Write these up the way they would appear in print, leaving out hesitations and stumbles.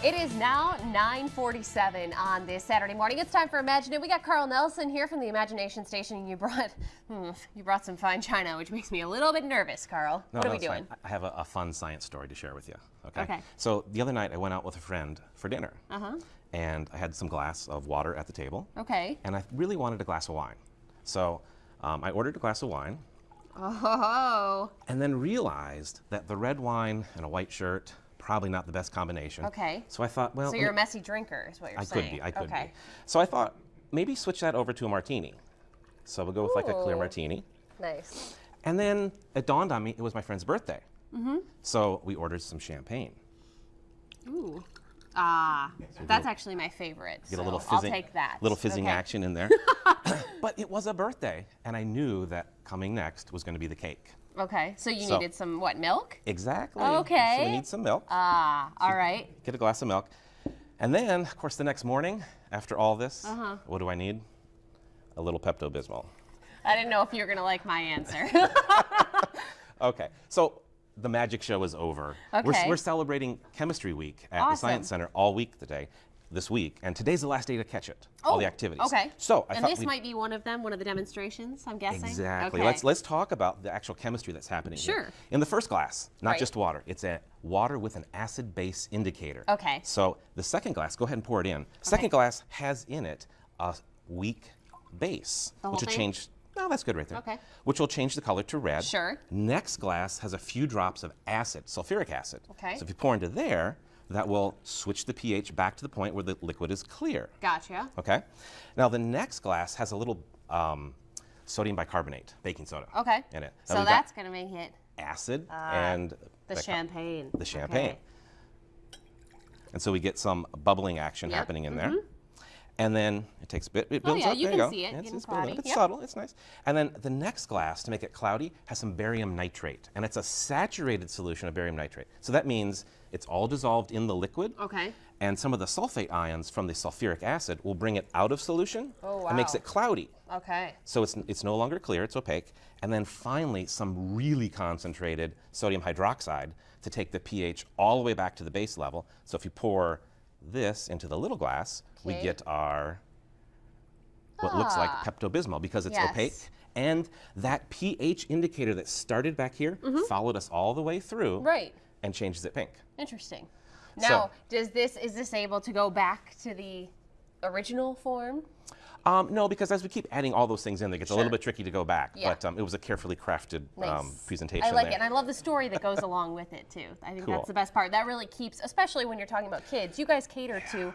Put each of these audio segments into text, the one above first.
It is now 9:47 on this Saturday morning. It's time for Imagine It. We got Carl Nelson here from the Imagination Station. You brought some fine china, which makes me a little bit nervous, Carl. What are we doing? Fine. I have a fun science story to share with you. Okay. So the other night I went out with a friend for dinner. And I had some glass of water at the table. Okay. And I really wanted a glass of wine. So I ordered a glass of wine. Oh. And then realized that the red wine and a white shirt, probably not the best combination. Okay. So I thought, well. So you're a messy drinker, is what you're saying. I could be. So I thought, maybe switch that over to a martini. So we'll go with like a clear martini. Nice. And then it dawned on me, it was my friend's birthday. So we ordered some champagne. Ooh. Ah, that's actually my favorite. Get a little I'll fizzing, take that. little fizzing action in there. But it was a birthday, and I knew that coming next was going to be the cake. Okay, so you needed some, what, milk? Exactly. Okay. So we need some milk. Ah, all right. Get a glass of milk. And then, of course, the next morning, after all this, what do I need? A little Pepto-Bismol. I didn't know if you were going to like my answer. Okay, so the magic show is over. Okay. We're celebrating Chemistry Week at the Science Center all week this week, and today's the last day to catch it, all the activities. Okay. So I and thought this might be one of them, one of the demonstrations, I'm guessing? Exactly. Okay. Let's talk about the actual chemistry that's happening here. Sure. In the first glass, not just water, it's a water with an acid-base indicator. Okay. So the second glass, go ahead and pour it in. Second glass has in it a weak base, The whole which will thing? change. No, that's good right there. Okay. Which will change the color to red. Sure. Next glass has a few drops of acid, sulfuric acid. Okay. So if you pour into there, that will switch the pH back to the point where the liquid is clear. Gotcha. Okay. Now the next glass has a little sodium bicarbonate, baking soda. Okay. In it. So Now we've got that's going to make it acid and the champagne. The champagne. Okay. And so we get some bubbling action happening in there. And then it takes a bit, it builds up. You there can go. see it It's getting building up. cloudy. It's subtle, it's nice. And then the next glass, to make it cloudy, has some barium nitrate. And it's a saturated solution of barium nitrate. So that means it's all dissolved in the liquid. Okay. And some of the sulfate ions from the sulfuric acid will bring it out of solution. Oh, wow. And makes it cloudy. Okay. So it's no longer clear, it's opaque. And then finally, some really concentrated sodium hydroxide to take the pH all the way back to the base level. So if you pour this into the little glass, we get our, what looks like Pepto-Bismol because it's opaque. And that pH indicator that started back here followed us all the way through and changes it pink. Interesting. Now, is this able to go back to the original form? No, because as we keep adding all those things in, it gets a little bit tricky to go back. Yeah. But it was a carefully crafted presentation. I like there. it, and I love the story that goes along with it too. I think that's the best part. That really keeps, especially when you're talking about kids. You guys cater to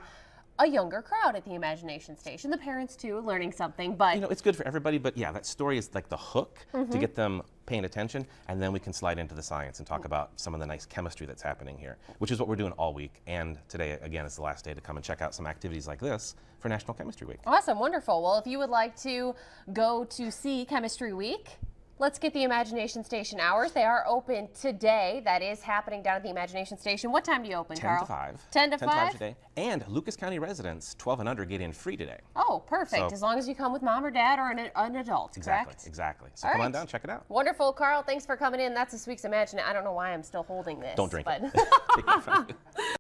a younger crowd at the Imagination Station. The parents too, learning something, but you know, it's good for everybody. But yeah, that story is like the hook to get them paying attention, and then we can slide into the science and talk about some of the nice chemistry that's happening here, which is what we're doing all week. And today, again, is the last day to come and check out some activities like this for National Chemistry Week. Awesome, wonderful. Well, if you would like to go to see Chemistry Week, let's get the Imagination Station hours. They are open today. That is happening down at the Imagination Station. What time do you open, 10 Carl? to 5. 10 to 10 to 5 5? today. And Lucas County residents, 12 and under, get in free today. Oh, perfect. So, as long as you come with mom or dad or an adult, correct? Exactly. So All come right. on down, check it out. Wonderful, Carl. Thanks for coming in. That's this week's Imagine It. I don't know why I'm still holding this. Don't drink but it. Take it from you.